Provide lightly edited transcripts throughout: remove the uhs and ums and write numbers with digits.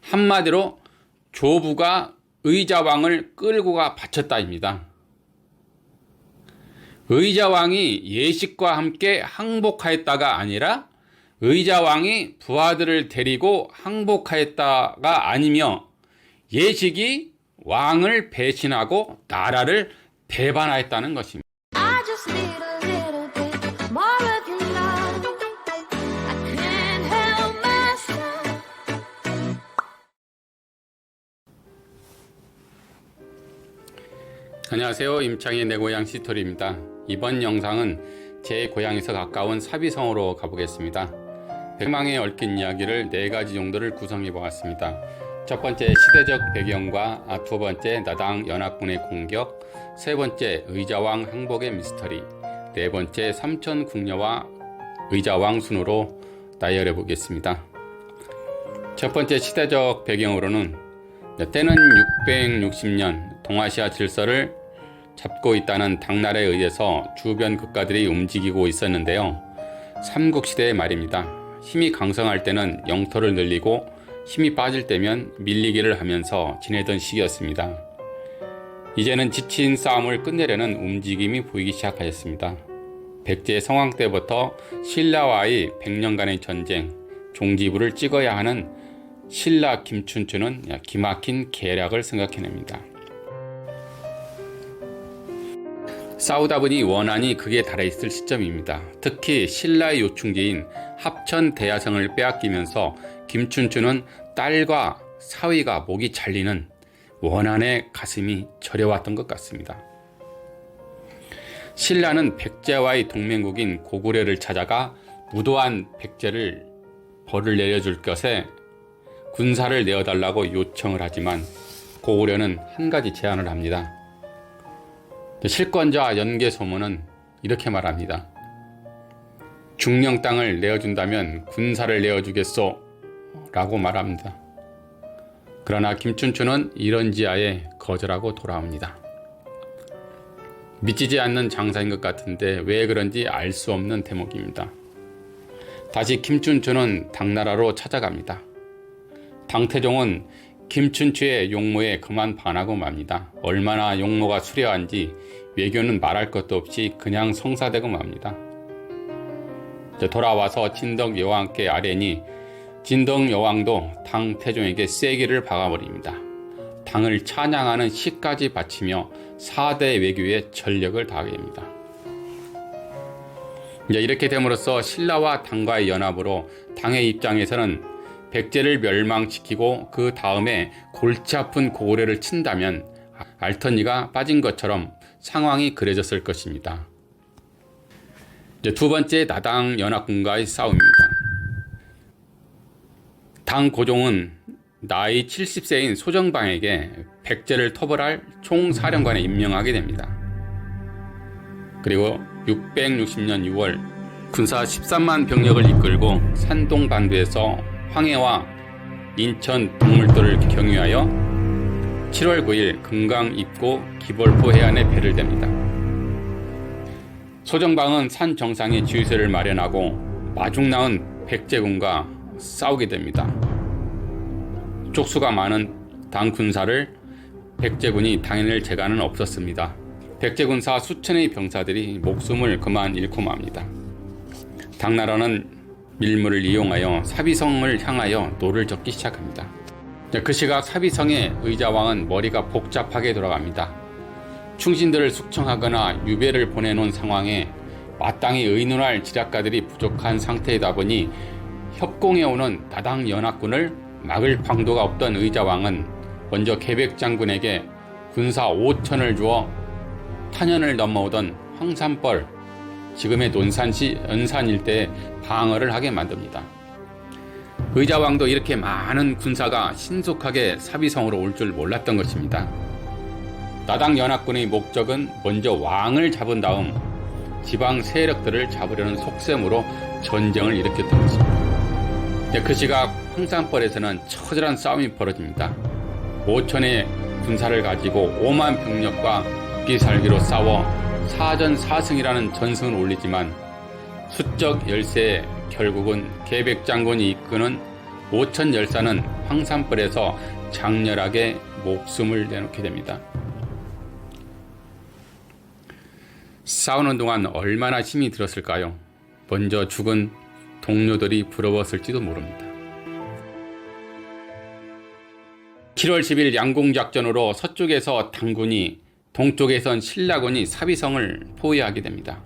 한마디로 조부가 의자왕을 끌고 가 바쳤다입니다. 의자왕이 예식과 함께 항복하였다가 아니라 의자왕이 부하들을 데리고 항복하였다가 아니며 예식이 왕을 배신하고 나라를 배반하였다는 것입니다. I just need a little bit more of your love. I can't help myself. 안녕하세요. 임창의 내 고향 시토리입니다. 이번 영상은 제 고향에서 가까운 사비성으로 가보겠습니다. 백망에 얽힌 이야기를 4가지 정도를 구성해 보았습니다. 첫 번째 시대적 배경과 두 번째 나당 연합군의 공격, 세 번째 의자왕 항복의 미스터리, 네 번째 삼천 궁녀와 의자왕 순으로 나열해 보겠습니다. 첫 번째 시대적 배경으로는 때는 660년 동아시아 질서를 잡고 있다는 당나라에 의해서 주변 국가들이 움직이고 있었는데요. 삼국시대의 말입니다. 힘이 강성할 때는 영토를 늘리고 힘이 빠질 때면 밀리기를 하면서 지내던 시기였습니다. 이제는 지친 싸움을 끝내려는 움직임이 보이기 시작하였습니다. 백제 성왕 때부터 신라와의 100년간의 전쟁, 종지부를 찍어야 하는 신라 김춘추는 기막힌 계략을 생각해냅니다. 싸우다 보니 원한이 극에 달해있을 시점입니다. 특히 신라의 요충지인 합천 대야성을 빼앗기면서 김춘추는 딸과 사위가 목이 잘리는 원한의 가슴이 저려왔던 것 같습니다. 신라는 백제와의 동맹국인 고구려를 찾아가 무도한 백제를 벌을 내려줄 것에 군사를 내어달라고 요청을 하지만 고구려는 한 가지 제안을 합니다. 실권자 연개소문은 이렇게 말합니다. 중령 땅을 내어준다면 군사를 내어주겠소 라고 말합니다. 그러나 김춘추는 이런 지하에 거절하고 돌아옵니다. 믿기지 않는 장사인 것 같은데 왜 그런지 알 수 없는 대목입니다. 다시 김춘추는 당나라로 찾아갑니다. 당태종은 김춘추의 용모에 그만 반하고 맙니다. 얼마나 용모가 수려한지 외교는 말할 것도 없이 그냥 성사되고 맙니다. 돌아와서 진덕 여왕께 아뢰니 진덕 여왕도 당태종에게 쐐기를 박아버립니다. 당을 찬양하는 시까지 바치며 4대 외교에 전력을 다하게 됩니다. 이렇게 됨으로써 신라와 당과의 연합으로 당의 입장에서는 백제를 멸망시키고 그 다음에 골치 아픈 고구려를 친다면 알터니가 빠진 것처럼 상황이 그려졌을 것입니다. 두 번째 나당 연합군과의 싸움입니다. 당 고종은 나이 70세인 소정방에게 백제를 토벌할 총사령관에 임명하게 됩니다. 그리고 660년 6월 군사 13만 병력을 이끌고 산동 반도에서 황해와 인천 동물도를 경유하여 7월 9일 금강 입구 기벌포 해안에 배를 댑니다. 소정방은 산 정상에 지휘소를 마련하고 마중나온 백제군과 싸우게 됩니다. 족수가 많은 당 군사를 백제군이 당해낼 재간은 없었습니다. 백제군사 수천의 병사들이 목숨을 그만 잃고 맙니다. 당나라는 밀물을 이용하여 사비성을 향하여 노를 젓기 시작합니다. 그 시각 사비성의 의자왕은 머리가 복잡하게 돌아갑니다. 충신들을 숙청하거나 유배를 보내놓은 상황에 마땅히 의논할 지략가들이 부족한 상태이다 보니 협공해오는 나당 연합군을 막을 방도가 없던 의자왕은 먼저 계백장군에게 군사 5천을 주어 탄현을 넘어오던 황산벌, 지금의 논산시 연산 일대에 방어를 하게 만듭니다. 의자왕도 이렇게 많은 군사가 신속하게 사비성으로 올 줄 몰랐던 것입니다. 나당 연합군의 목적은 먼저 왕을 잡은 다음 지방 세력들을 잡으려는 속셈으로 전쟁을 일으켰던 것입니다. 그 시각 황산벌에서는 처절한 싸움이 벌어집니다. 5천의 군사를 가지고 5만 병력과 비살기로 싸워 사전사승이라는 전승을 올리지만 수적 열세에 결국은 계백장군이 이끄는 오천 열사는 황산벌에서 장렬하게 목숨을 내놓게 됩니다. 싸우는 동안 얼마나 힘이 들었을까요? 먼저 죽은 동료들이 부러웠을지도 모릅니다. 7월 10일 양궁작전으로 서쪽에서 당군이, 동쪽에선 신라군이 사비성을 포위하게 됩니다.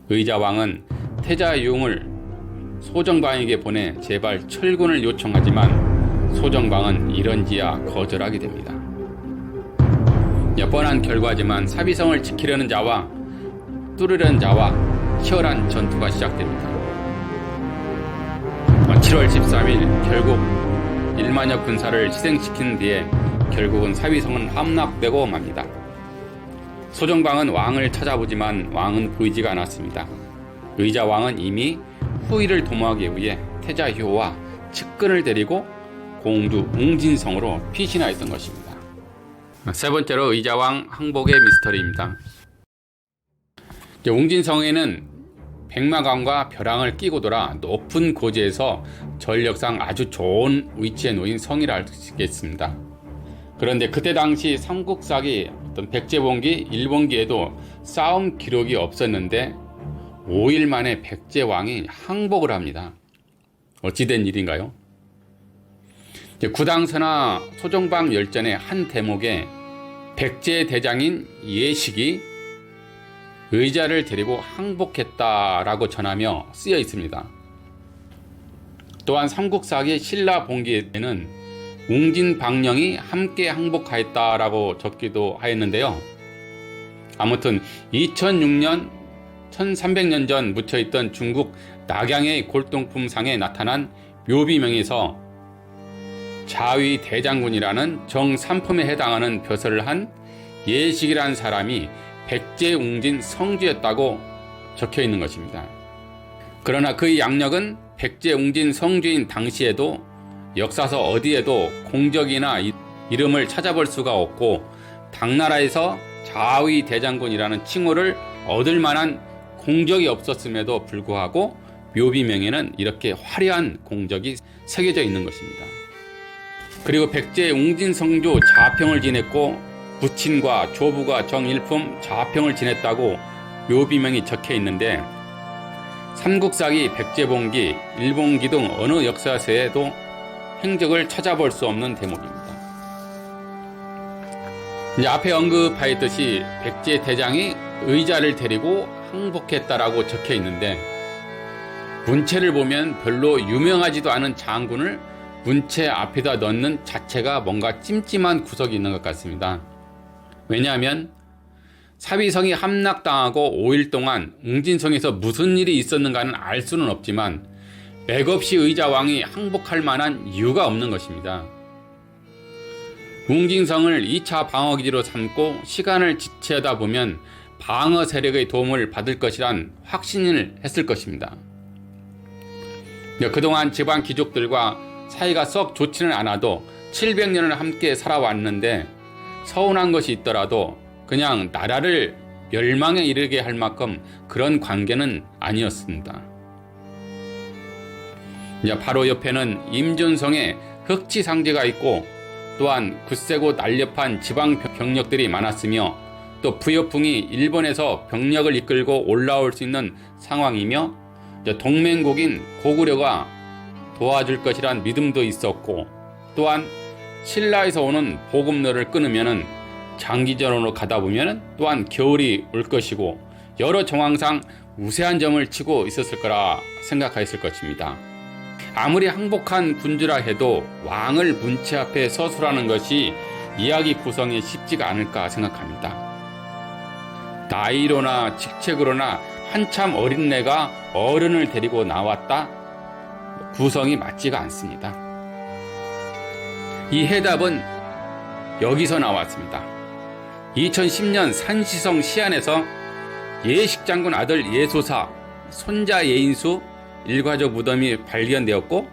의자왕은 태자유웅을 소정방에게 보내 제발 철군을 요청하지만 소정방은 이런지야 거절하게 됩니다. 뻔한 결과지만 사비성을 지키려는 자와 뚫으려는 자와 치열한 전투가 시작됩니다. 7월 13일 결국 1만여 군사를 희생시킨 뒤에 결국은 사비성은 함락되고 맙니다. 소정방은 왕을 찾아보지만 왕은 보이지가 않았습니다. 의자왕은 이미 후위를 도모하기 위해 태자효와 측근을 데리고 공주 웅진성으로 피신하였던 것입니다. 세 번째로 의자왕 항복의 미스터리입니다. 웅진성에는 백마강과 벼랑을 끼고 돌아 높은 고지에서 전력상 아주 좋은 위치에 놓인 성이라 할 수 있겠습니다. 그런데 그때 당시 삼국사기 어떤 백제봉기, 일본기에도 싸움 기록이 없었는데 5일 만에 백제왕이 항복을 합니다. 어찌된 일인가요? 구당선화 소정방 열전의 한 대목에 백제 대장인 예식이 의자를 데리고 항복했다라고 전하며 쓰여 있습니다. 또한 삼국사기 신라봉기에는 웅진방령이 함께 항복하였다라고 적기도 하였는데요. 아무튼 2006년 1300년 전 묻혀있던 중국 낙양의 골동품상에 나타난 묘비명에서 자위 대장군이라는 정삼품에 해당하는 벼슬을 한 예식이라는 사람이 백제웅진 성주였다고 적혀 있는 것입니다. 그러나 그의 양력은 백제웅진 성주인 당시에도 역사서 어디에도 공적이나 이름을 찾아볼 수가 없고 당나라에서 자위 대장군이라는 칭호를 얻을 만한 공적이 없었음에도 불구하고 묘비명에는 이렇게 화려한 공적이 새겨져 있는 것입니다. 그리고 백제웅진 성주 자평을 지냈고 부친과 조부가 정일품 자평을 지냈다고 묘비명이 적혀 있는데 삼국사기, 백제봉기, 일본기 등 어느 역사서에도 행적을 찾아볼 수 없는 대목입니다. 이제 앞에 언급하였듯이 백제 대장이 의자를 데리고 항복했다라고 적혀 있는데 문체를 보면 별로 유명하지도 않은 장군을 문체 앞에다 넣는 자체가 뭔가 찜찜한 구석이 있는 것 같습니다. 왜냐하면 사비성이 함락당하고 5일 동안 웅진성에서 무슨 일이 있었는가는 알 수는 없지만 맥없이 의자왕이 항복할 만한 이유가 없는 것입니다. 웅진성을 2차 방어기지로 삼고 시간을 지체하다 보면 방어 세력의 도움을 받을 것이란 확신을 했을 것입니다. 그동안 집안 귀족들과 사이가 썩 좋지는 않아도 700년을 함께 살아왔는데 서운한 것이 있더라도 그냥 나라를 멸망에 이르게 할 만큼 그런 관계는 아니었습니다. 바로 옆에는 임준성에 흑지상제가 있고 또한 굳세고 날렵한 지방 병력들이 많았으며 또 부여풍이 일본에서 병력을 이끌고 올라올 수 있는 상황이며 동맹국인 고구려가 도와줄 것이란 믿음도 있었고 또한 신라에서 오는 보급로를 끊으면 장기전으로 가다 보면 또한 겨울이 올 것이고 여러 정황상 우세한 점을 치고 있었을 거라 생각하였을 것입니다. 아무리 항복한 군주라 해도 왕을 문체 앞에 서술하는 것이 이야기 구성이 쉽지가 않을까 생각합니다. 나이로나 직책으로나 한참 어린애가 어른을 데리고 나왔다? 구성이 맞지가 않습니다. 이 해답은 여기서 나왔습니다. 2010년 산시성 시안에서 예식장군 아들 예소사, 손자 예인수 일가족 무덤이 발견되었고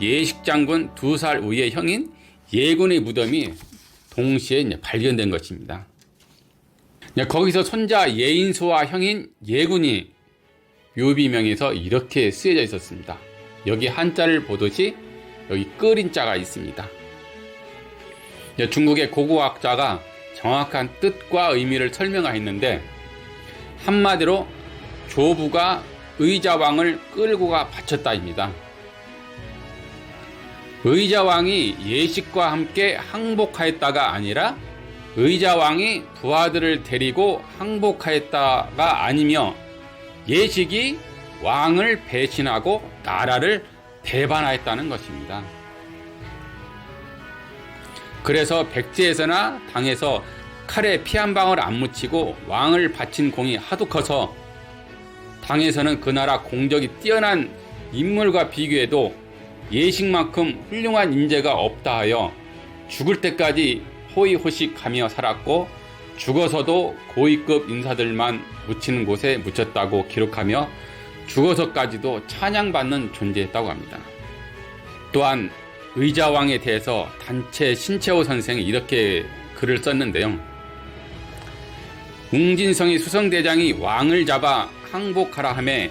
예식장군 2살 위의 형인 예군의 무덤이 동시에 발견된 것입니다. 거기서 손자 예인수와 형인 예군이 묘비명에서 이렇게 쓰여져 있었습니다. 여기 한자를 보듯이 여기 끓인 자가 있습니다. 중국의 고고학자가 정확한 뜻과 의미를 설명하였는데 한마디로 조부가 의자왕을 끌고 가 바쳤다입니다. 의자왕이 예식과 함께 항복하였다가 아니라 의자왕이 부하들을 데리고 항복하였다가 아니며 예식이 왕을 배신하고 나라를 배반하였다는 것입니다. 그래서 백제에서나 당에서 칼에 피 한 방울 안 묻히고 왕을 바친 공이 하도 커서 당에서는 그 나라 공적이 뛰어난 인물과 비교해도 예식만큼 훌륭한 인재가 없다 하여 죽을 때까지 호의호식하며 살았고 죽어서도 고위급 인사들만 묻히는 곳에 묻혔다고 기록하며 죽어서까지도 찬양받는 존재였다고 합니다. 또한 의자왕에 대해서 단체 신채호 선생이 이렇게 글을 썼는데요. 웅진성이 수성대장이 왕을 잡아 항복하라 하매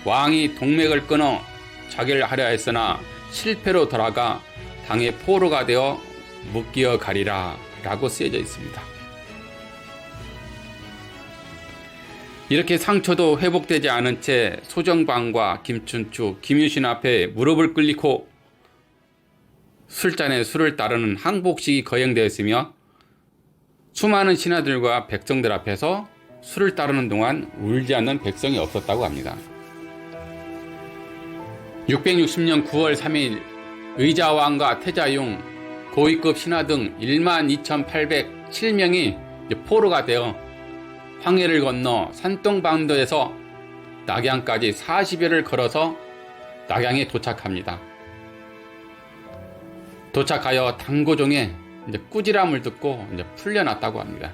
왕이 동맥을 끊어 자결 하려 했으나 실패로 돌아가 당의 포로가 되어 묶여 가리라 라고 쓰여져 있습니다. 이렇게 상처도 회복되지 않은 채 소정방과 김춘추, 김유신 앞에 무릎을 꿇리고 술잔에 술을 따르는 항복식이 거행되었으며 수많은 신하들과 백성들 앞에서 술을 따르는 동안 울지 않는 백성이 없었다고 합니다. 660년 9월 3일 의자왕과 태자용, 고위급 신하 등 12,807명이 포로가 되어 황해를 건너 산동반도에서 낙양까지 40여를 걸어서 낙양에 도착합니다. 도착하여 당고종에 꾸지람을 듣고 풀려났다고 합니다.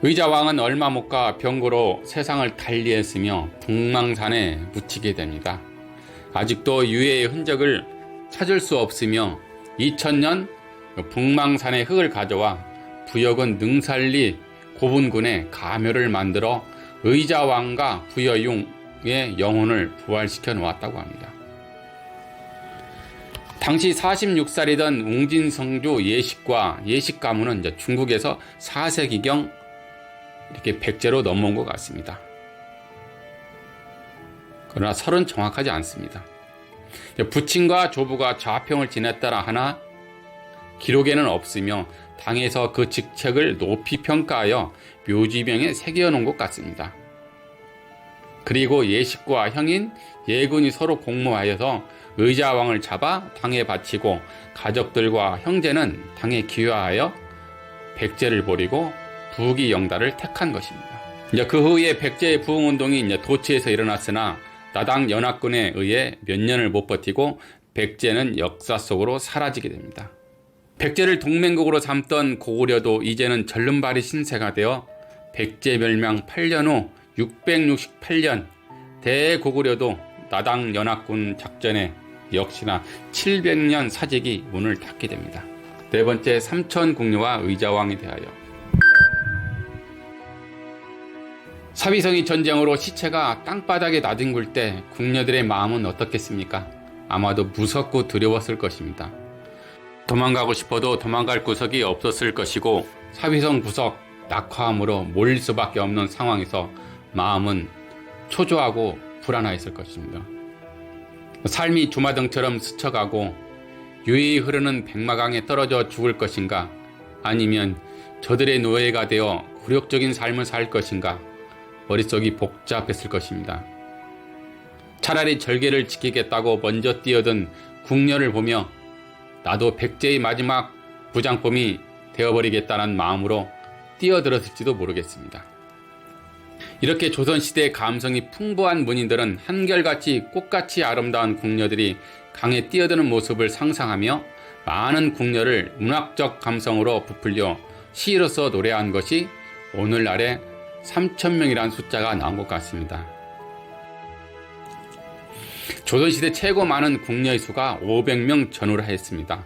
의자왕은 얼마 못 가 병고로 세상을 달리했으며 북망산에 묻히게 됩니다. 아직도 유해의 흔적을 찾을 수 없으며 2000년 북망산의 흙을 가져와 부역은 능살리 고분군에 가묘를 만들어 의자왕과 부여용의 영혼을 부활시켜 놓았다고 합니다. 당시 46살이던 웅진성주 예식과 예식 가문은 중국에서 4세기경 이렇게 백제로 넘어온 것 같습니다. 그러나 설은 정확하지 않습니다. 부친과 조부가 좌평을 지냈다라 하나 기록에는 없으며 당에서 그 직책을 높이 평가하여 묘지명에 새겨놓은 것 같습니다. 그리고 예식과 형인 예군이 서로 공모하여서 의자왕을 잡아 당에 바치고 가족들과 형제는 당에 귀화하여 백제를 버리고 부귀영다를 택한 것입니다. 그 후에 백제의 부흥운동이 도치에서 일어났으나 나당 연합군에 의해 몇 년을 못 버티고 백제는 역사 속으로 사라지게 됩니다. 백제를 동맹국으로 삼던 고구려도 이제는 절름발이 신세가 되어 백제 멸망 8년 후 668년 대고구려도 나당 연합군 작전에 역시나 700년 사직이 문을 닫게 됩니다. 네 번째, 삼천궁녀와 의자왕에 대하여. 사비성이 전쟁으로 시체가 땅바닥에 나뒹굴 때 궁녀들의 마음은 어떻겠습니까? 아마도 무섭고 두려웠을 것입니다. 도망가고 싶어도 도망갈 구석이 없었을 것이고 사비성 구석 낙화암으로 몰릴 수밖에 없는 상황에서 마음은 초조하고 불안하였을 것입니다. 삶이 주마등처럼 스쳐가고 유유히 흐르는 백마강에 떨어져 죽을 것인가, 아니면 저들의 노예가 되어 굴욕적인 삶을 살 것인가, 머릿속이 복잡했을 것입니다. 차라리 절개를 지키겠다고 먼저 뛰어든 궁녀를 보며 나도 백제의 마지막 부장범이 되어버리겠다는 마음으로 뛰어들었을지도 모르겠습니다. 이렇게 조선시대의 감성이 풍부한 문인들은 한결같이 꽃같이 아름다운 궁녀들이 강에 뛰어드는 모습을 상상하며 많은 궁녀를 문학적 감성으로 부풀려 시로서 노래한 것이 오늘날의 3,000명이라는 숫자가 나온 것 같습니다. 조선시대 최고 많은 궁녀의 수가 500명 전후를 했습니다.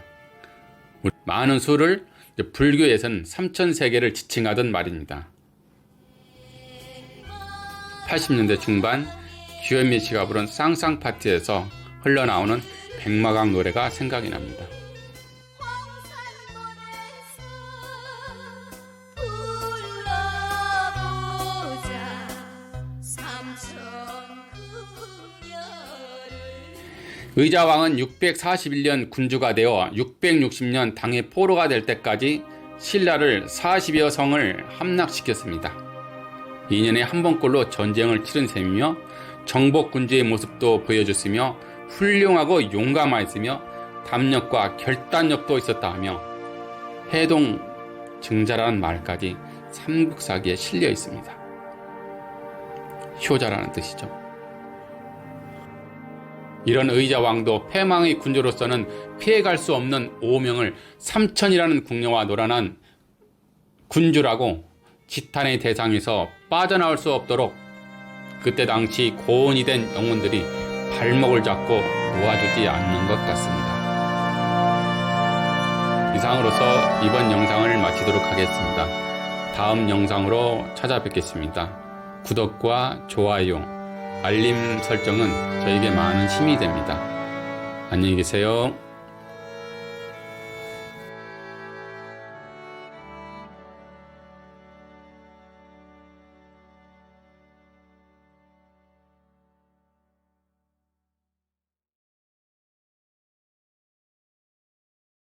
많은 수를 불교에서는 3,000세계를 지칭하던 말입니다. 80년대 중반 주현미 씨가 부른 쌍쌍파티에서 흘러나오는 백마강 노래가 생각이 납니다. 의자왕은 641년 군주가 되어 660년 당의 포로가 될 때까지 신라를 40여 성을 함락시켰습니다. 2년에 한 번꼴로 전쟁을 치른 셈이며 정복군주의 모습도 보여줬으며 훌륭하고 용감하였으며 담력과 결단력도 있었다 하며 해동 증자라는 말까지 삼국사기에 실려 있습니다. 효자라는 뜻이죠. 이런 의자왕도 패망의 군주로서는 피해갈 수 없는 오명을 삼천이라는 궁녀와 놀아난 군주라고 지탄의 대상에서 빠져나올 수 없도록 그때 당시 고온이 된 영혼들이 발목을 잡고 놓아주지 않는 것 같습니다. 이상으로서 이번 영상을 마치도록 하겠습니다. 다음 영상으로 찾아뵙겠습니다. 구독과 좋아요, 알림 설정은 저에게 많은 힘이 됩니다. 안녕히 계세요.